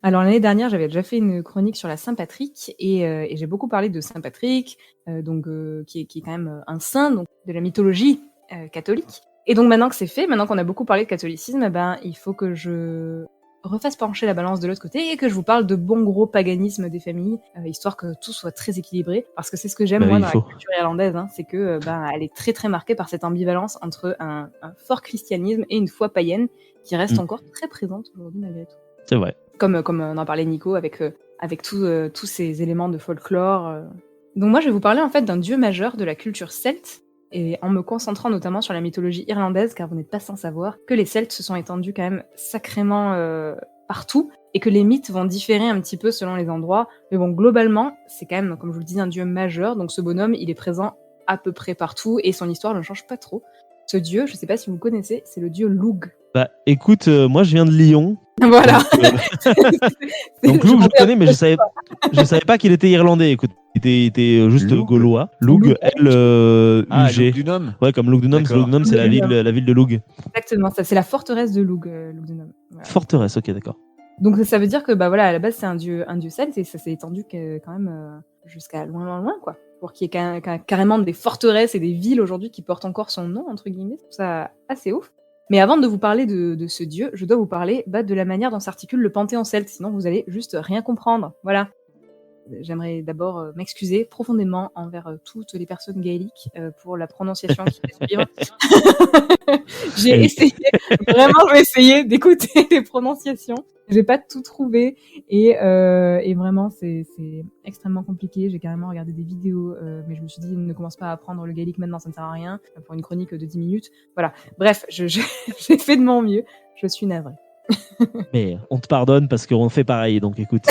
Alors l'année dernière, j'avais déjà fait une chronique sur la Saint-Patrick et j'ai beaucoup parlé de Saint Patrick, qui est quand même un saint donc de la mythologie catholique. Et donc maintenant que c'est fait, maintenant qu'on a beaucoup parlé de catholicisme, il faut que je refasse pencher la balance de l'autre côté et que je vous parle de bon gros paganisme des familles, histoire que tout soit très équilibré. Parce que c'est ce que j'aime moi oui, dans la culture irlandaise, c'est que elle est très très marquée par cette ambivalence entre un fort christianisme et une foi païenne qui reste encore très présente aujourd'hui malgré tout. C'est vrai. Comme on en parlait Nico, avec tous ces éléments de folklore. Donc moi, je vais vous parler en fait d'un dieu majeur de la culture celte, et en me concentrant notamment sur la mythologie irlandaise, car vous n'êtes pas sans savoir que les Celtes se sont étendus quand même sacrément partout, et que les mythes vont différer un petit peu selon les endroits. Mais bon, globalement, c'est quand même, comme je vous le dis, un dieu majeur, donc ce bonhomme, il est présent à peu près partout, et son histoire ne change pas trop. Ce dieu, je sais pas si vous connaissez, c'est le dieu Lugh. Bah écoute, moi je viens de Lyon. Voilà. Donc Lugh, je connais, mais je savais pas qu'il était irlandais. Écoute, il était juste gaulois. Lugh, L-U-G. Lugh Dunham. Ouais, comme Lugh Dunham. Lugh Dunham, c'est la ville de Lugh. Exactement, ça, c'est la forteresse de Lugh Dunham. Voilà. Forteresse, ok, d'accord. Donc ça veut dire que à la base c'est un dieu celte et ça s'est étendu quand même jusqu'à loin quoi. Pour qu'il y ait carrément des forteresses et des villes aujourd'hui qui portent encore son nom entre guillemets, je trouve ça assez ouf. Mais avant de vous parler de ce dieu, je dois vous parler de la manière dont s'articule le panthéon celte, sinon vous allez juste rien comprendre. Voilà. J'aimerais d'abord m'excuser profondément envers toutes les personnes gaéliques pour la prononciation qui va suivre. Je vais essayer d'écouter les prononciations. J'ai pas tout trouvé et vraiment c'est extrêmement compliqué. J'ai carrément regardé des vidéos, mais je me suis dit ne commence pas à apprendre le gaélique maintenant, ça ne sert à rien pour une chronique de 10 minutes. Voilà. Bref, j'ai fait de mon mieux. Je suis navrée. Mais on te pardonne parce qu'on fait pareil, donc écoute.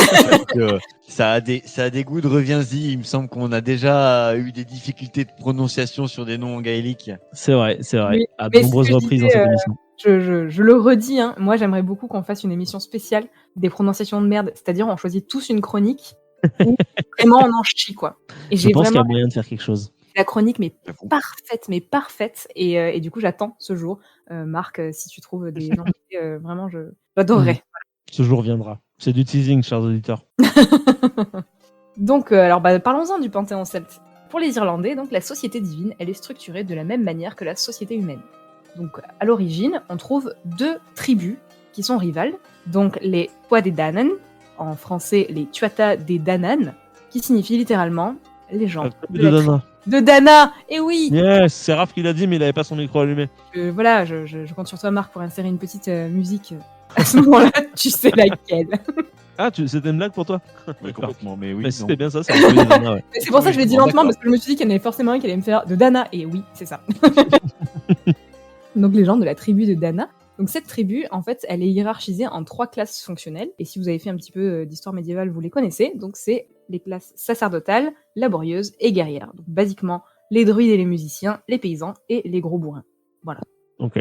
Ça a des goûts de reviens-y. Il me semble qu'on a déjà eu des difficultés de prononciation sur des noms gaéliques. C'est vrai, Oui, à de nombreuses reprises dans cette émission. Je le redis, moi j'aimerais beaucoup qu'on fasse une émission spéciale des prononciations de merde, c'est-à-dire on choisit tous une chronique où vraiment on en chie quoi. Et je pense qu'il y a moyen de faire quelque chose. La chronique parfaite et du coup j'attends ce jour. Marc, si tu trouves des gens, vraiment j'adorerais. Ce jour viendra. C'est du teasing, chers auditeurs. Donc alors parlons-en du panthéon celte. Pour les Irlandais, donc la société divine, elle est structurée de la même manière que la société humaine. Donc à l'origine, on trouve deux tribus qui sont rivales, donc les Tuatha Dé Danann, en français les Tuatha Dé Danann, qui signifie littéralement les gens de Dana. Et oui. Yes, c'est Raph qui l'a dit, mais il avait pas son micro allumé. Voilà, je compte sur toi Marc pour insérer une petite musique à ce moment-là. Tu sais laquelle. Ah, c'était une blague pour toi? Oui, complètement, mais oui. Mais c'était bien ça, c'est un peu de Dana, ouais. C'est pour ça que je l'ai dit lentement, parce que je me suis dit qu'il y en avait forcément un qui allait me faire de Dana. Et oui, c'est ça. Donc les gens de la tribu de Dana. Donc cette tribu, en fait, elle est hiérarchisée en 3 classes fonctionnelles. Et si vous avez fait un petit peu d'histoire médiévale, vous les connaissez. Donc c'est les classes sacerdotales, laborieuses et guerrières. Donc basiquement, les druides et les musiciens, les paysans et les gros bourrins. Voilà. Ok.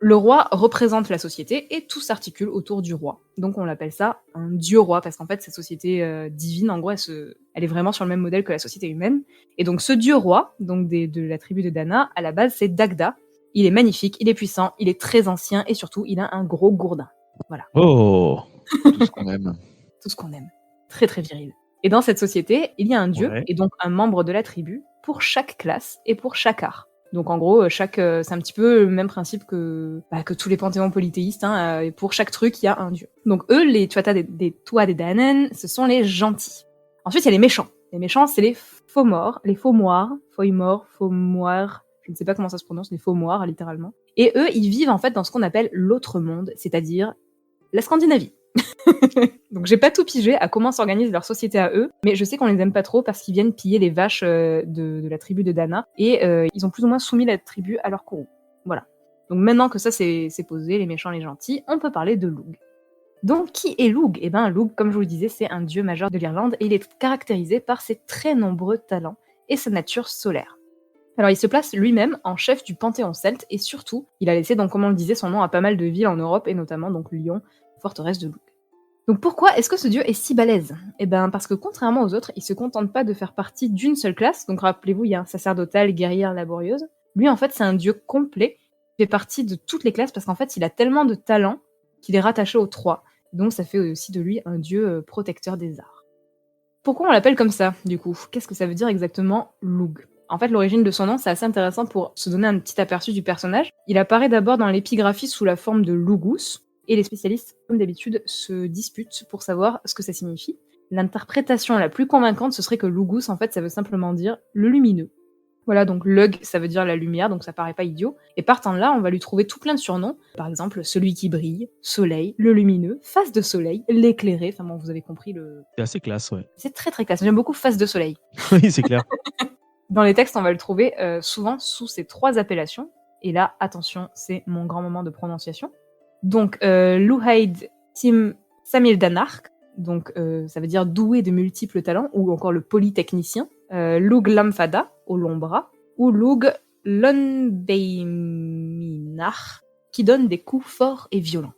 Le roi représente la société et tout s'articule autour du roi. Donc on l'appelle ça un dieu-roi, parce qu'en fait, cette société divine, en gros, elle est vraiment sur le même modèle que la société humaine. Et donc ce dieu-roi, donc de la tribu de Dana, à la base, c'est Dagda. Il est magnifique, il est puissant, il est très ancien et surtout, il a un gros gourdin. Voilà. Oh. Tout ce qu'on aime. Tout ce qu'on aime. Très très viril. Et dans cette société, il y a un dieu, et donc un membre de la tribu, pour chaque classe et pour chaque art. Donc en gros, c'est un petit peu le même principe que tous les panthéons polythéistes. Et pour chaque truc, il y a un dieu. Donc eux, les Tuatha Dé Danann, ce sont les gentils. Ensuite, il y a les méchants. Les méchants, c'est les faux-morts, les faux-moires, faux-moires, je ne sais pas comment ça se prononce, les faux-moires, littéralement. Et eux, ils vivent en fait dans ce qu'on appelle l'autre monde, c'est-à-dire la Scandinavie. Donc j'ai pas tout pigé à comment s'organise leur société à eux, mais je sais qu'on les aime pas trop parce qu'ils viennent piller les vaches de la tribu de Dana et ils ont plus ou moins soumis la tribu à leur courroux. Voilà. Donc maintenant que ça c'est posé, les méchants, les gentils, on peut parler de Lugh. Donc qui est Lugh ? Eh ben Lugh, comme je vous le disais, c'est un dieu majeur de l'Irlande et il est caractérisé par ses très nombreux talents et sa nature solaire. Alors il se place lui-même en chef du panthéon celte et surtout, il a laissé donc comme on le disait son nom à pas mal de villes en Europe et notamment donc Lyon, forteresse de Lugh. Donc pourquoi est-ce que ce dieu est si balèze ? Eh ben parce que contrairement aux autres, il se contente pas de faire partie d'une seule classe, donc rappelez-vous, il y a un sacerdotal, guerrière, laborieuse. Lui en fait c'est un dieu complet, il fait partie de toutes les classes parce qu'en fait il a tellement de talent qu'il est rattaché aux 3. Donc ça fait aussi de lui un dieu protecteur des arts. Pourquoi on l'appelle comme ça, du coup? Qu'est-ce que ça veut dire exactement, Lugh? En fait, l'origine de son nom, c'est assez intéressant pour se donner un petit aperçu du personnage. Il apparaît d'abord dans l'épigraphie sous la forme de Lugus, et les spécialistes, comme d'habitude, se disputent pour savoir ce que ça signifie. L'interprétation la plus convaincante, ce serait que Lugus, en fait, ça veut simplement dire le lumineux. Voilà, donc Lugh, ça veut dire la lumière, donc ça paraît pas idiot. Et partant de là, on va lui trouver tout plein de surnoms. Par exemple, celui qui brille, soleil, le lumineux, face de soleil, l'éclairé. Enfin bon, vous avez compris le... C'est assez classe, ouais. C'est très très classe. J'aime beaucoup face de soleil. Oui, c'est clair. Dans les textes, on va le trouver souvent sous ces 3 appellations. Et là, attention, c'est mon grand moment de prononciation. Donc, Luhaid Tim Samil Danark, donc ça veut dire doué de multiples talents, ou encore le polytechnicien. Lugh Lamfada, au long bras, ou Lugh Lonbeiminach, qui donne des coups forts et violents.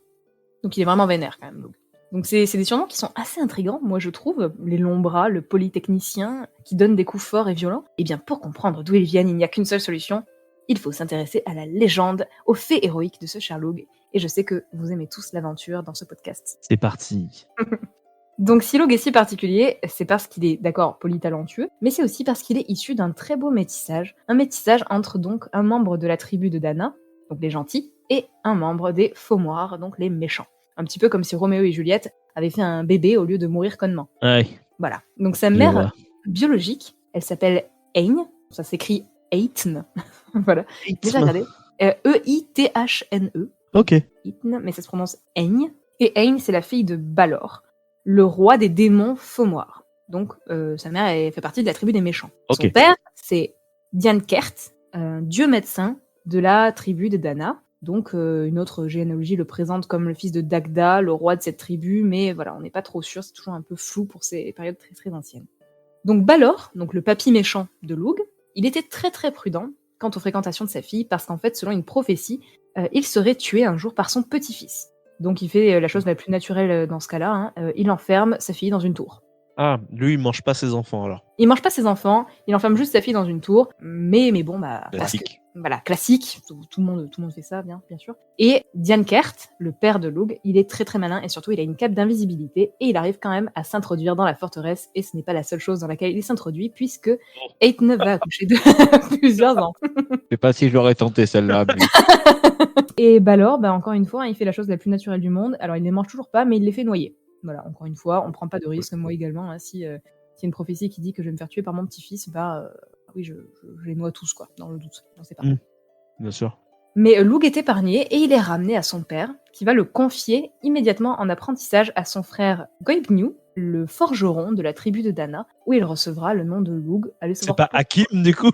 Donc il est vraiment vénère quand même, Lugh. Donc c'est des surnoms qui sont assez intrigants, moi je trouve, les longs bras, le polytechnicien, qui donne des coups forts et violents. Et bien pour comprendre d'où ils viennent, il n'y a qu'une seule solution, il faut s'intéresser à la légende, aux faits héroïques de ce cher Lugh. Et je sais que vous aimez tous l'aventure dans ce podcast. C'est parti. Donc si Lugh est si particulier, c'est parce qu'il est, d'accord, polytalentueux, mais c'est aussi parce qu'il est issu d'un très beau métissage. Un métissage entre donc un membre de la tribu de Dana, donc les gentils, et un membre des Faumoirs, donc les méchants. Un petit peu comme si Roméo et Juliette avaient fait un bébé au lieu de mourir connement. Ouais. Voilà. Donc sa mère biologique, elle s'appelle Eithne, ça s'écrit Eithne. Voilà. Déjà regardez. E-I-T-H-N-E. Ok. Eithne, mais ça se prononce Eithne. Et Eithne, c'est la fille de Balor, le roi des démons Faumoirs. Donc, sa mère elle fait partie de la tribu des méchants. Okay. Son père, c'est Diankert, un dieu médecin de la tribu de Dana. Donc, une autre généalogie le présente comme le fils de Dagda, le roi de cette tribu, mais voilà, on n'est pas trop sûr, c'est toujours un peu flou pour ces périodes très très anciennes. Donc Balor, donc le papy méchant de Lugh, il était très très prudent quant aux fréquentations de sa fille, parce qu'en fait, selon une prophétie, il serait tué un jour par son petit-fils. Donc il fait la chose la plus naturelle dans ce cas-là, il enferme sa fille dans une tour. Ah, lui, il mange pas ses enfants, alors. Il mange pas ses enfants, il enferme juste sa fille dans une tour, mais bon, bah... Classique. Voilà, classique, tout le monde fait ça, bien sûr. Et Diankert, le père de Lugh, il est très très malin, et surtout il a une cape d'invisibilité, et il arrive quand même à s'introduire dans la forteresse, et ce n'est pas la seule chose dans laquelle il s'introduit, puisque Eithne va accoucher de plusieurs ans. Je sais pas si je l'aurais tenté celle-là. Mais... Et Balor, bah, encore une fois, il fait la chose la plus naturelle du monde, alors il les mange toujours pas, mais il les fait noyer. Voilà, encore une fois, on prend pas de risque, moi également, hein, si y a une prophétie qui dit que je vais me faire tuer par mon petit-fils, oui, je les noie tous, quoi, dans le doute. Non, c'est pas. Bien sûr. Mais Lugh est épargné et il est ramené à son père, qui va le confier immédiatement en apprentissage à son frère Goibniu, le forgeron de la tribu de Dana, où il recevra le nom de Lugh. C'est pas Hakim, du coup?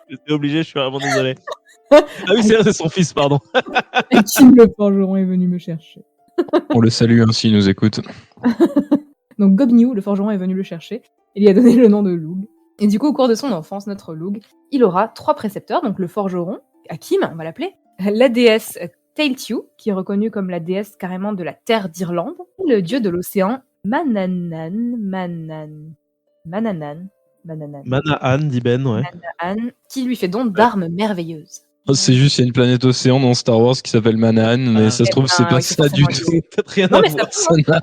J'étais obligé, je suis vraiment désolé. Ah oui, c'est son fils, pardon. Hakim le forgeron est venu me chercher. On le salue s'il nous écoute. Donc Goibniu, le forgeron, est venu le chercher et lui a donné le nom de Lugh. Et du coup, au cours de son enfance, notre Lugh, il aura 3 précepteurs, donc le forgeron, Hakim, on va l'appeler, la déesse Tailtiu, qui est reconnue comme la déesse carrément de la terre d'Irlande, et le dieu de l'océan Manannan, dit Ben, ouais. Manannan, qui lui fait don d'armes merveilleuses. C'est juste, il y a une planète océan dans Star Wars qui s'appelle Manhattan, mais ça se trouve, c'est pas ça du tout. Peut-être rien Non, à mais voir.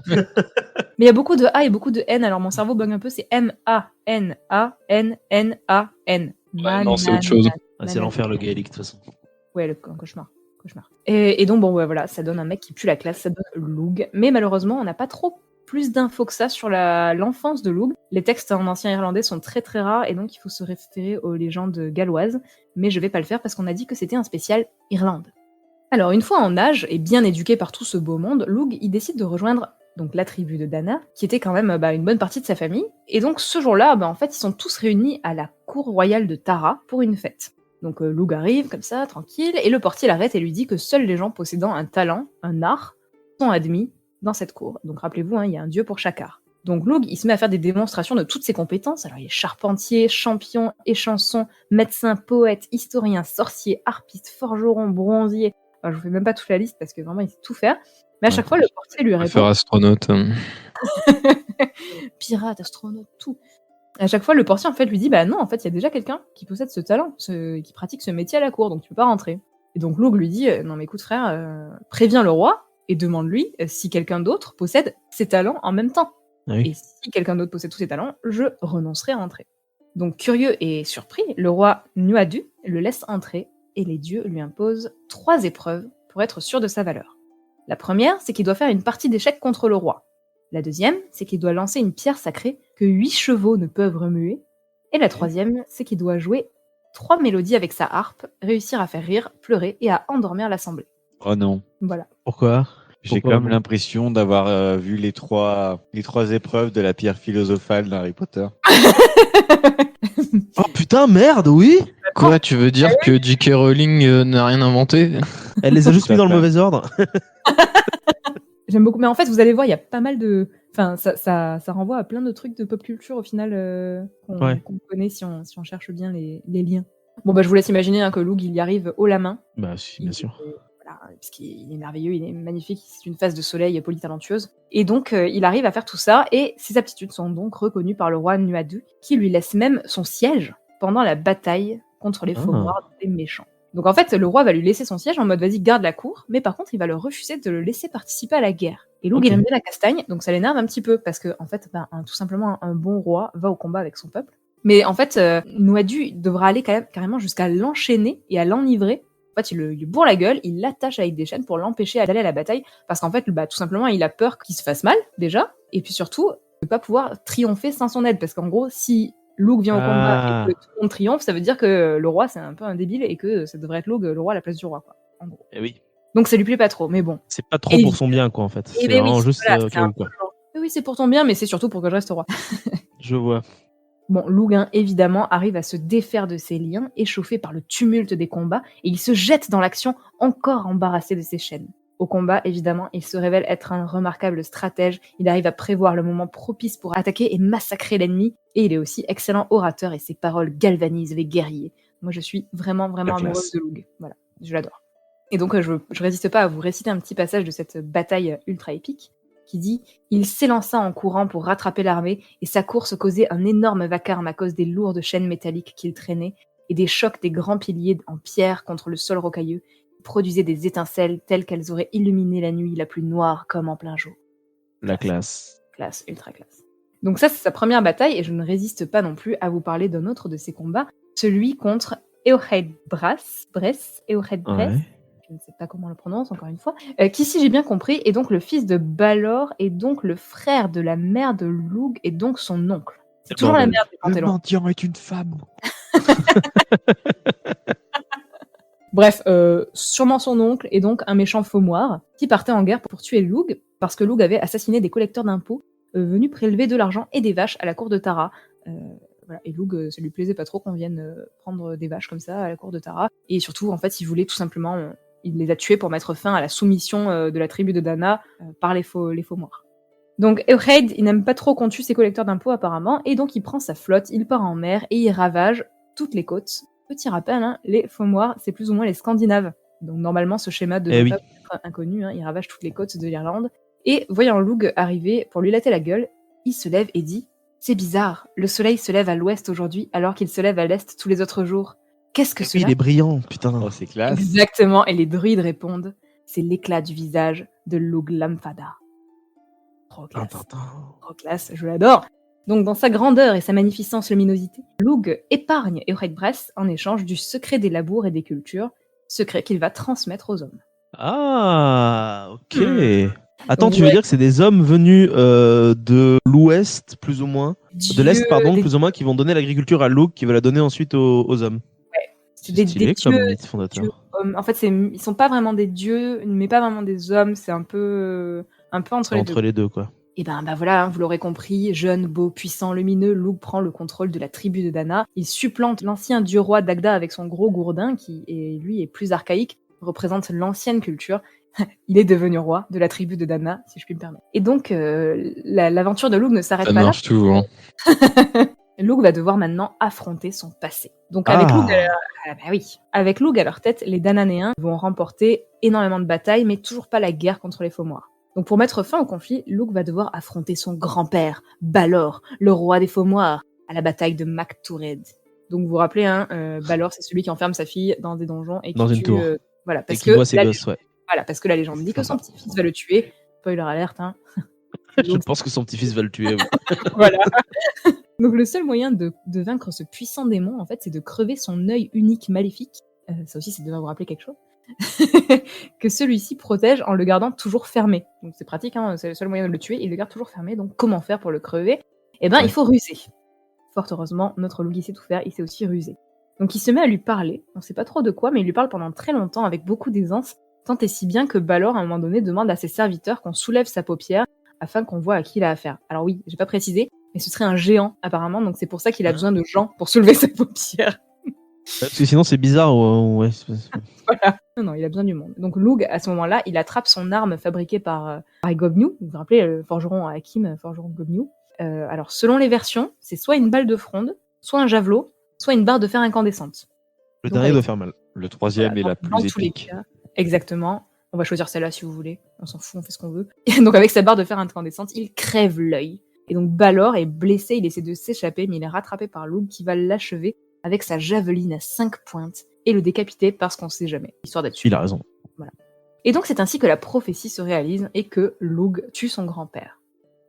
mais il y a beaucoup de A et beaucoup de N, alors mon cerveau bug un peu, c'est M-A-N-A-N-N-A-N. Ouais, non, c'est autre chose. Ah, c'est l'enfer, le gaélique, de toute façon. Ouais, un cauchemar. Et donc, bon, ouais, voilà, ça donne un mec qui pue la classe, ça donne Lugh. Mais malheureusement, on n'a pas trop plus d'infos que ça sur l'enfance de Lugh. Les textes en ancien irlandais sont très très rares, et donc il faut se référer aux légendes galloises. Mais je vais pas le faire parce qu'on a dit que c'était un spécial Irlande. Alors, une fois en âge, et bien éduqué par tout ce beau monde, Lugh, il décide de rejoindre donc la tribu de Dana, qui était quand même une bonne partie de sa famille. Et donc, ce jour-là, en fait, ils sont tous réunis à la cour royale de Tara pour une fête. Donc Lugh arrive comme ça, tranquille, et le portier l'arrête et lui dit que seuls les gens possédant un talent, un art, sont admis dans cette cour. Donc rappelez-vous, il y a un dieu pour chaque art. Donc Lugh, il se met à faire des démonstrations de toutes ses compétences. Alors il est charpentier, champion, échanson, médecin, poète, historien, sorcier, harpiste, forgeron, bronzier. Alors, je vous fais même pas toute la liste parce que vraiment il sait tout faire. Mais à chaque fois, le portier lui répond... Faire astronaute. Pirate, astronaute, tout. À chaque fois, le portier en fait lui dit non, en fait, il y a déjà quelqu'un qui possède ce talent, qui pratique ce métier à la cour, donc tu peux pas rentrer. Et donc Loug lui dit non mais écoute frère, préviens le roi et demande-lui si quelqu'un d'autre possède ses talents en même temps. Oui. Et si quelqu'un d'autre possède tous ses talents, je renoncerai à entrer. Donc curieux et surpris, le roi Nuadu le laisse entrer et les dieux lui imposent 3 épreuves pour être sûr de sa valeur. La première, c'est qu'il doit faire une partie d'échecs contre le roi. La deuxième, c'est qu'il doit lancer une pierre sacrée que 8 chevaux ne peuvent remuer. Et la troisième, c'est qu'il doit jouer 3 mélodies avec sa harpe, réussir à faire rire, pleurer et à endormir l'assemblée. Oh non. Voilà. Pourquoi J'ai quand même l'impression d'avoir vu les trois épreuves de la pierre philosophale d'Harry Potter. Oh putain, merde, oui. Quoi, tu veux dire que J.K. Rowling n'a rien inventé? Elle les a juste mis dans le mauvais ordre. J'aime beaucoup. Mais en fait, vous allez voir, il y a pas mal de... Enfin, ça renvoie à plein de trucs de pop culture, au final, qu'on connaît si on cherche bien les liens. Bon, bah, je vous laisse imaginer que Loug, il y arrive haut la main. Bah, si, bien sûr. Voilà, parce qu'il est merveilleux, il est magnifique, c'est une face de soleil polytalentueuse. Et donc, il arrive à faire tout ça, et ses aptitudes sont donc reconnues par le roi Nuadu, qui lui laisse même son siège pendant la bataille contre les faux noirs des méchants. Donc en fait, le roi va lui laisser son siège en mode vas-y, garde la cour, mais par contre, il va le refuser de le laisser participer à la guerre. Et Loug, il aime bien la castagne, donc ça l'énerve un petit peu, parce que en fait, tout simplement, un bon roi va au combat avec son peuple. Mais en fait, Nuadu devra aller carrément jusqu'à l'enchaîner et à l'enivrer. En fait, il lui bourre la gueule, il l'attache avec des chaînes pour l'empêcher d'aller à la bataille, parce qu'en fait, tout simplement, il a peur qu'il se fasse mal, déjà, et puis surtout, de ne pas pouvoir triompher sans son aide, parce qu'en gros, si Loug vient au combat et que tout le monde triomphe, ça veut dire que le roi c'est un peu un débile et que ça devrait être Loug le roi à la place du roi, quoi. En gros. Et oui. Donc ça lui plaît pas trop, mais bon. C'est pas trop pour son bien, quoi, en fait. C'est vraiment juste voilà, quoi. Oui, c'est pour ton bien, mais c'est surtout pour que je reste roi. Je vois. Bon, Loug, évidemment, arrive à se défaire de ses liens, échauffé par le tumulte des combats, et il se jette dans l'action, encore embarrassé de ses chaînes. Au combat, évidemment, il se révèle être un remarquable stratège, il arrive à prévoir le moment propice pour attaquer et massacrer l'ennemi, et il est aussi excellent orateur et ses paroles galvanisent les guerriers. Moi, je suis vraiment amoureuse de Loug. Voilà, je l'adore. Et donc, je résiste pas à vous réciter un petit passage de cette bataille ultra épique, qui dit « Il s'élança en courant pour rattraper l'armée, et sa course causait un énorme vacarme à cause des lourdes chaînes métalliques qu'il traînait, et des chocs des grands piliers en pierre contre le sol rocailleux, produisaient des étincelles telles qu'elles auraient illuminé la nuit la plus noire comme en plein jour. » La classe. Classe, ultra classe. Donc ça, c'est sa première bataille, et je ne résiste pas non plus à vous parler d'un autre de ses combats, celui contre Eochaid Bress, je ne sais pas comment on le prononce, encore une fois, qui, si j'ai bien compris, est donc le fils de Balor, et donc le frère de la mère de Loug, et donc son oncle. C'est toujours la mère du Panthéon. Le mendiant est une femme. Bref, sûrement son oncle, et donc un méchant faumoir, qui partait en guerre pour tuer Loug, parce que Loug avait assassiné des collecteurs d'impôts, venus prélever de l'argent et des vaches à la cour de Tara. Voilà. Et Loug, ça lui plaisait pas trop qu'on vienne prendre des vaches comme ça à la cour de Tara. Et surtout, en fait, il voulait tout simplement... il les a tués pour mettre fin à la soumission de la tribu de Dana par les faumoirs. Donc Eochaid, il n'aime pas trop qu'on tue ses collecteurs d'impôts apparemment, et donc il prend sa flotte, il part en mer et il ravage toutes les côtes. Petit rappel, les faumoirs, c'est plus ou moins les Scandinaves. Donc normalement, ce schéma devrait pas être inconnu, il ravage toutes les côtes de l'Irlande. Et voyant Loug arriver pour lui latter la gueule, il se lève et dit « C'est bizarre, le soleil se lève à l'ouest aujourd'hui alors qu'il se lève à l'est tous les autres jours. Qu'est-ce que cela ?» Il est brillant, putain. Oh, c'est classe. Exactement, et les druides répondent « C'est l'éclat du visage de Loug Lamfada. » Trop classe. Trop classe, je l'adore. Donc dans sa grandeur et sa magnificence luminosité, Loug épargne Eochaid Bress en échange du secret des labours et des cultures, secret qu'il va transmettre aux hommes. Ah, ok. Attends, tu veux dire que c'est des hommes venus de l'ouest, plus ou moins, de l'est, pardon, plus ou moins, qui vont donner l'agriculture à Loug, qui va la donner ensuite aux hommes. Ouais. C'est des dieux, comme mythe fondateur. En fait, ils sont pas vraiment des dieux, mais pas vraiment des hommes. C'est un peu entre les deux, quoi. Et ben voilà, vous l'aurez compris, jeune, beau, puissant, lumineux, Loug prend le contrôle de la tribu de Dana. Il supplante l'ancien dieu roi Dagda avec son gros gourdin, qui lui est plus archaïque, représente l'ancienne culture. Il est devenu roi de la tribu de Dana, si je puis me permettre. Et donc, l'aventure de Loug ne s'arrête pas là. Ça marche tout, hein. Loug va devoir maintenant affronter son passé. Donc avec Loug à leur tête, les Dananéens vont remporter énormément de batailles, mais toujours pas la guerre contre les faumoirs. Donc pour mettre fin au conflit, Loug va devoir affronter son grand-père, Balor, le roi des faumoirs, à la bataille de Mac Toured. Donc vous vous rappelez, Balor, c'est celui qui enferme sa fille dans des donjons et qui tue Voilà, parce que la légende dit que son petit-fils va le tuer. Spoiler alerte, hein. Je pense que son petit-fils va le tuer. Voilà. Donc le seul moyen de vaincre ce puissant démon, en fait, c'est de crever son œil unique maléfique. Ça aussi, ça devrait vous rappeler quelque chose. Que celui-ci protège en le gardant toujours fermé. Donc c'est pratique, hein, c'est le seul moyen de le tuer, il le garde toujours fermé. Donc comment faire pour le crever ? Il faut ruser. Fort heureusement, notre loup, il sait tout faire, il sait aussi ruser. Donc il se met à lui parler, on sait pas trop de quoi, mais il lui parle pendant très longtemps avec beaucoup d'aisance, tant et si bien que Balor, à un moment donné, demande à ses serviteurs qu'on soulève sa paupière afin qu'on voit à qui il a affaire. Alors oui, j'ai pas précisé, mais ce serait un géant apparemment, donc c'est pour ça qu'il a besoin de gens pour soulever sa paupière. Parce que sinon c'est bizarre. Ouais. Voilà. Non, il a besoin du monde. Donc Lug, à ce moment-là, il attrape son arme fabriquée par Gobnew. Vous vous rappelez, le forgeron Hakim, forgeron Gobnew. Alors, selon les versions, c'est soit une balle de fronde, soit un javelot, soit une barre de fer incandescente. Le dernier doit faire mal. Le troisième est la plus épique. Exactement. On va choisir celle-là si vous voulez. On s'en fout, on fait ce qu'on veut. Et donc, avec sa barre de fer incandescente, il crève l'œil. Et donc, Balor est blessé, il essaie de s'échapper, mais il est rattrapé par Lug qui va l'achever avec sa javeline à 5 pointes et le décapiter parce qu'on sait jamais. Histoire d'être sûr. Il a raison. Voilà. Et donc, c'est ainsi que la prophétie se réalise et que Lug tue son grand-père.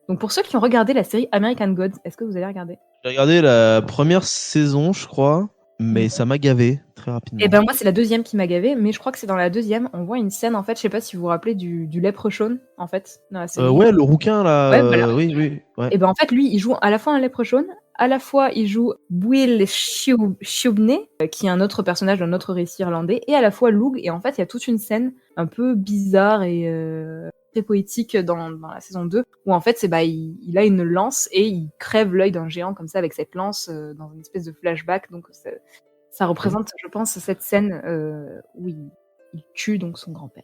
Donc, pour ceux qui ont regardé la série American Gods, est-ce que vous avez regardé ? J'ai regardé la première saison, je crois, mais ça m'a gavé très rapidement. Et ben moi, c'est la deuxième qui m'a gavé, mais je crois que c'est dans la deuxième, on voit une scène, en fait, je sais pas si vous vous rappelez du Leprechaun, en fait, dans la série. Ouais, le rouquin, là. Ouais, voilà. Oui. Ouais. Et ben en fait, lui, il joue à la fois un Leprechaun, à la fois il joue Will Shubney, qui est un autre personnage d'un autre récit irlandais, et à la fois Lug, et en fait, il y a toute une scène un peu bizarre et très poétique dans la saison 2, où en fait, il a une lance et il crève l'œil d'un géant comme ça avec cette lance dans une espèce de flashback, donc ça représente, je pense, cette scène où il tue donc son grand-père.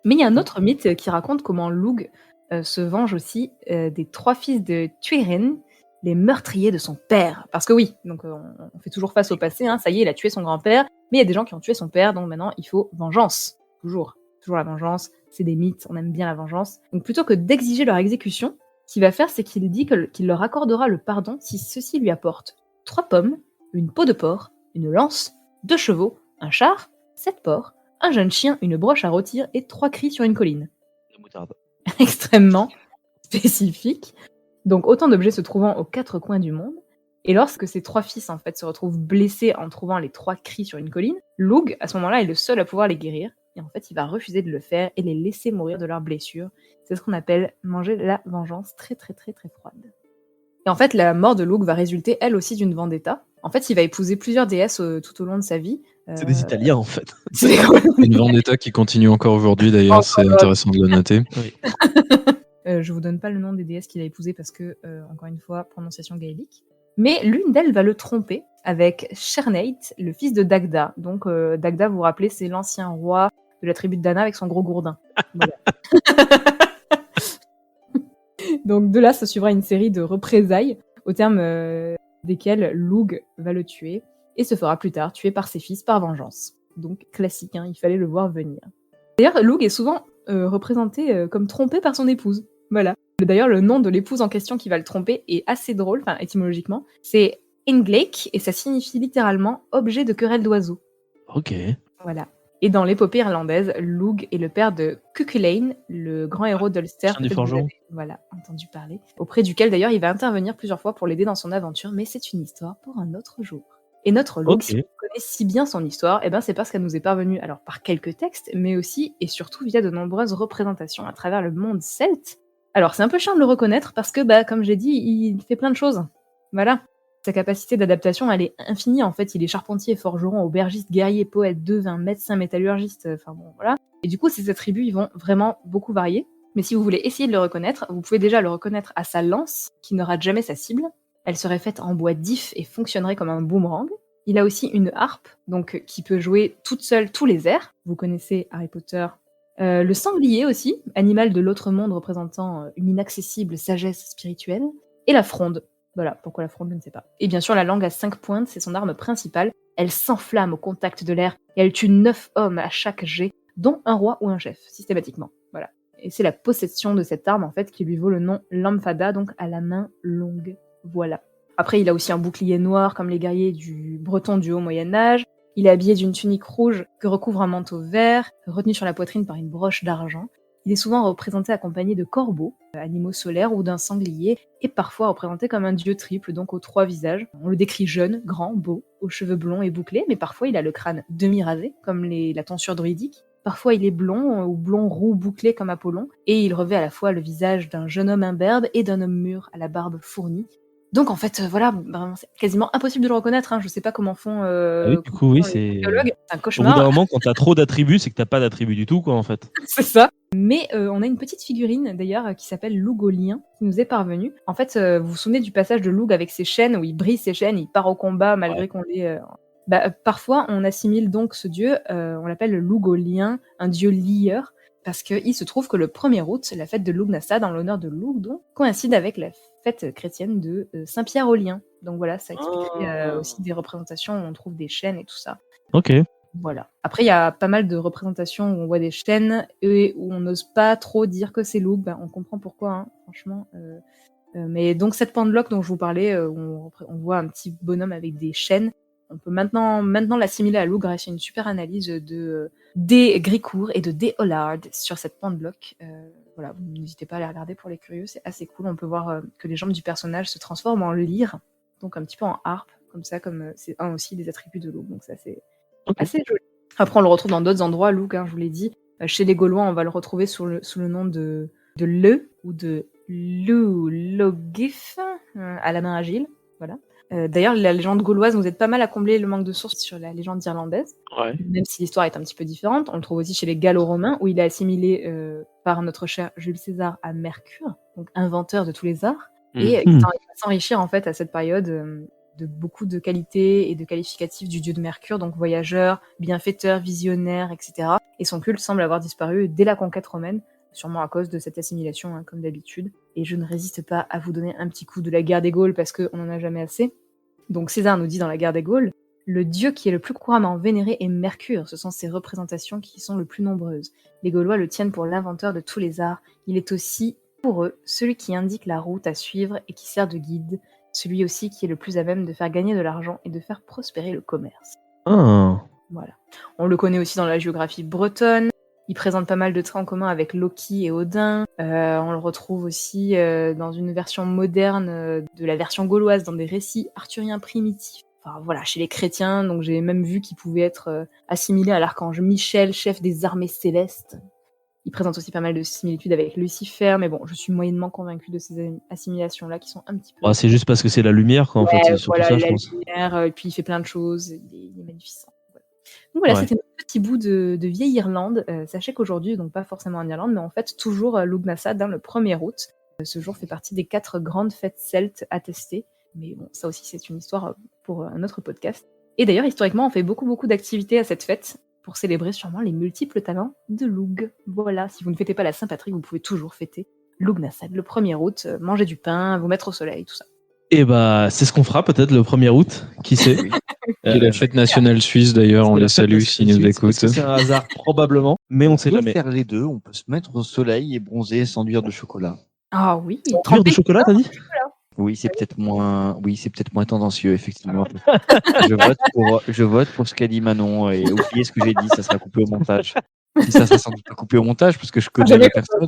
Mais il y a un autre mythe qui raconte comment Lug se venge aussi des 3 fils de Tuiren, les meurtriers de son père. Parce que oui, donc on fait toujours face au passé, hein, ça y est, il a tué son grand-père, mais il y a des gens qui ont tué son père, donc maintenant il faut vengeance. Toujours la vengeance, c'est des mythes, on aime bien la vengeance. Donc plutôt que d'exiger leur exécution, ce qu'il va faire, c'est qu'il dit qu'il leur accordera le pardon si ceux-ci lui apportent 3 pommes, une peau de porc, une lance, 2 chevaux, un char, 7 porcs, un jeune chien, une broche à rôtir et 3 cris sur une colline. La moutarde. Extrêmement spécifique. Donc autant d'objets se trouvant aux 4 coins du monde. Et lorsque ces 3 fils en fait se retrouvent blessés en trouvant les 3 cris sur une colline, Lug à ce moment-là est le seul à pouvoir les guérir. Et en fait, il va refuser de le faire et les laisser mourir de leurs blessures. C'est ce qu'on appelle manger la vengeance très très très très froide. Et en fait, la mort de Lug va résulter elle aussi d'une vendetta. En fait, il va épouser plusieurs déesses tout au long de sa vie. C'est des Italiens en fait. C'est une vendetta qui continue encore aujourd'hui d'ailleurs, c'est intéressant de le noter. Oui. Je vous donne pas le nom des déesses qu'il a épousées parce que, encore une fois, prononciation gaélique. Mais l'une d'elles va le tromper avec Chernait, le fils de Dagda. Donc Dagda, vous vous rappelez, c'est l'ancien roi de la tribu de Dana avec son gros gourdin. Voilà. Donc de là, ça suivra une série de représailles au terme desquelles Lug va le tuer et se fera plus tard tuer par ses fils par vengeance. Donc classique, hein, il fallait le voir venir. D'ailleurs, Lug est souvent représenté comme trompé par son épouse. Voilà. D'ailleurs, le nom de l'épouse en question qui va le tromper est assez drôle, enfin étymologiquement. C'est Inglaik et ça signifie littéralement objet de querelle d'oiseaux. Ok. Voilà. Et dans l'épopée irlandaise, Lug est le père de Cuchulainn, le grand héros d'Ulster. Des forgerons. Voilà, entendu parler. Auprès duquel d'ailleurs il va intervenir plusieurs fois pour l'aider dans son aventure, mais c'est une histoire pour un autre jour. Et notre Lug, si on connaît si bien son histoire, eh ben c'est parce qu'elle nous est parvenue alors par quelques textes, mais aussi et surtout via de nombreuses représentations à travers le monde celte. Alors c'est un peu chiant de le reconnaître parce que, comme j'ai dit, il fait plein de choses. Voilà. Sa capacité d'adaptation, elle est infinie en fait. Il est charpentier, forgeron, aubergiste, guerrier, poète, devin, médecin, métallurgiste, enfin bon, voilà. Et du coup, ses attributs, ils vont vraiment beaucoup varier. Mais si vous voulez essayer de le reconnaître, vous pouvez déjà le reconnaître à sa lance, qui ne rate jamais sa cible. Elle serait faite en bois d'if et fonctionnerait comme un boomerang. Il a aussi une harpe, donc qui peut jouer toute seule tous les airs. Vous connaissez Harry Potter. Le sanglier aussi, animal de l'autre monde représentant une inaccessible sagesse spirituelle. Et la fronde. Voilà, pourquoi la fronde, je ne sais pas. Et bien sûr, la langue à 5 pointes, c'est son arme principale. Elle s'enflamme au contact de l'air et elle tue 9 hommes à chaque jet, dont un roi ou un chef, systématiquement. Voilà. Et c'est la possession de cette arme, en fait, qui lui vaut le nom Lamfada, donc à la main longue. Voilà. Après, il a aussi un bouclier noir, comme les guerriers du breton du Haut Moyen-Âge. Il est habillé d'une tunique rouge que recouvre un manteau vert, retenu sur la poitrine par une broche d'argent. Il est souvent représenté accompagné de corbeaux, animaux solaires ou d'un sanglier, et parfois représenté comme un dieu triple, donc aux 3 visages. On le décrit jeune, grand, beau, aux cheveux blonds et bouclés, mais parfois il a le crâne demi-rasé, comme la tonsure druidique. Parfois il est blond ou blond roux bouclé comme Apollon, et il revêt à la fois le visage d'un jeune homme imberbe et d'un homme mûr à la barbe fournie. Donc en fait, voilà, c'est quasiment impossible de le reconnaître. Je sais pas comment font du coup, oui, les c'est archéologues. C'est un au bout cauchemar. d'un moment, quand t'as trop d'attributs, c'est que t'as pas d'attributs du tout, quoi, en fait. C'est ça. Mais on a une petite figurine d'ailleurs qui s'appelle Lougolien qui nous est parvenue. En fait, vous vous souvenez du passage de Loug avec ses chaînes où il brise ses chaînes, il part au combat malgré qu'on l'ait. Parfois, on assimile donc ce dieu, on l'appelle le Lougolien, un dieu lieur, parce qu'il se trouve que le 1er août, la fête de Lughnasadh, en l'honneur de Loug, donc, coïncide avec la fête chrétienne de Saint-Pierre aux Liens. Donc voilà, ça expliquerait aussi des représentations où on trouve des chaînes et tout ça. Ok. Voilà. Après, il y a pas mal de représentations où on voit des chaînes et où on n'ose pas trop dire que c'est Loug. On comprend pourquoi, franchement. Mais donc cette pendeloque dont je vous parlais, où on voit un petit bonhomme avec des chaînes, on peut maintenant l'assimiler à Loug grâce à une super analyse de D. Gricourt et de D. Hollard sur cette pendeloque. Voilà, n'hésitez pas à les regarder pour les curieux, c'est assez cool. On peut voir que les jambes du personnage se transforment en lyre, donc un petit peu en harpe, comme ça, comme c'est un aussi des attributs de Loug. Donc ça, c'est assez joli. Après, on le retrouve dans d'autres endroits, Loug, je vous l'ai dit. Chez les Gaulois, on va le retrouver sous le nom de Le ou de Logif, à la main agile. Voilà. D'ailleurs, la légende gauloise nous aide pas mal à combler le manque de sources sur la légende irlandaise. Ouais. Même si l'histoire est un petit peu différente. On le trouve aussi chez les Gallo-Romains, où il est assimilé par notre cher Jules César à Mercure, donc inventeur de tous les arts. Et il va s'enrichir en fait à cette période de beaucoup de qualités et de qualificatifs du dieu de Mercure, donc voyageur, bienfaiteur, visionnaire, etc. Et son culte semble avoir disparu dès la conquête romaine, sûrement à cause de cette assimilation, comme d'habitude. Et je ne résiste pas à vous donner un petit coup de la guerre des Gaules, parce qu'on n'en a jamais assez. Donc César nous dit dans la guerre des Gaules, le dieu qui est le plus couramment vénéré est Mercure, ce sont ses représentations qui sont le plus nombreuses. Les Gaulois le tiennent pour l'inventeur de tous les arts, il est aussi, pour eux, celui qui indique la route à suivre et qui sert de guide, celui aussi qui est le plus à même de faire gagner de l'argent et de faire prospérer le commerce. Voilà. On le connaît aussi dans la géographie bretonne. Il présente pas mal de traits en commun avec Loki et Odin. On le retrouve aussi dans une version moderne de la version gauloise, dans des récits arthuriens primitifs. Enfin voilà, chez les chrétiens, donc j'ai même vu qu'il pouvait être assimilé à l'archange Michel, chef des armées célestes. Il présente aussi pas mal de similitudes avec Lucifer, mais bon, je suis moyennement convaincue de ces assimilations-là qui sont un petit peu... c'est juste parce que c'est la lumière, quoi, en fait. C'est surtout ça, je pense. Lumière, et puis il fait plein de choses, il est magnificent. Donc voilà, c'était notre petit bout de vieille Irlande. Sachez qu'aujourd'hui, donc pas forcément en Irlande, mais en fait toujours Lughnasadh, le 1er août. Ce jour fait partie des 4 grandes fêtes celtes attestées. Mais bon, ça aussi c'est une histoire pour un autre podcast. Et d'ailleurs, historiquement, on fait beaucoup d'activités à cette fête pour célébrer sûrement les multiples talents de Loug. Voilà, si vous ne fêtez pas la Saint-Patrick, vous pouvez toujours fêter Lughnasadh le 1er août, manger du pain, vous mettre au soleil, tout ça. Et c'est ce qu'on fera peut-être le 1er août, qui sait. C'est la fête nationale suisse d'ailleurs, on les salue s'ils nous écoutent. C'est un hasard probablement, mais on sait jamais. On peut faire les deux, on peut se mettre au soleil et bronzer, s'enduire de chocolat. Ah oui, tremper de chocolat, t'as dit? Oui, c'est peut-être moins tendancieux, effectivement. je vote pour ce qu'a dit Manon et oubliez ce que j'ai dit, ça sera coupé au montage. Si ça sera sans doute pas coupé au montage parce que je connais la personne.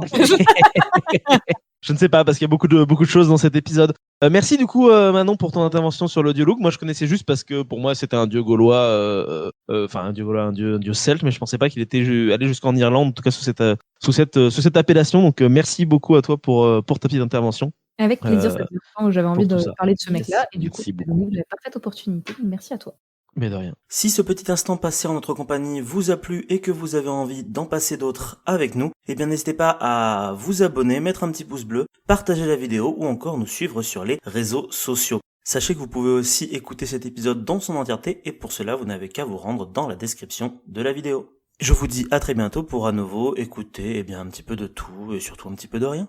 Je ne sais pas parce qu'il y a beaucoup de choses dans cet épisode. Merci du coup Manon pour ton intervention sur le dieu Loug. Moi je connaissais juste parce que pour moi c'était un dieu gaulois, un dieu celte, mais je pensais pas qu'il était allé jusqu'en Irlande, en tout cas sous cette appellation. Donc merci beaucoup à toi pour ta petite intervention. Avec plaisir, ça fait longtemps que j'avais envie de parler de ce mec-là et du coup c'est la parfaite opportunité. Merci à toi. Mais de rien. Si ce petit instant passé en notre compagnie vous a plu et que vous avez envie d'en passer d'autres avec nous, eh bien n'hésitez pas à vous abonner, mettre un petit pouce bleu, partager la vidéo ou encore nous suivre sur les réseaux sociaux. Sachez que vous pouvez aussi écouter cet épisode dans son entièreté et pour cela vous n'avez qu'à vous rendre dans la description de la vidéo. Je vous dis à très bientôt pour à nouveau écouter un petit peu de tout et surtout un petit peu de rien.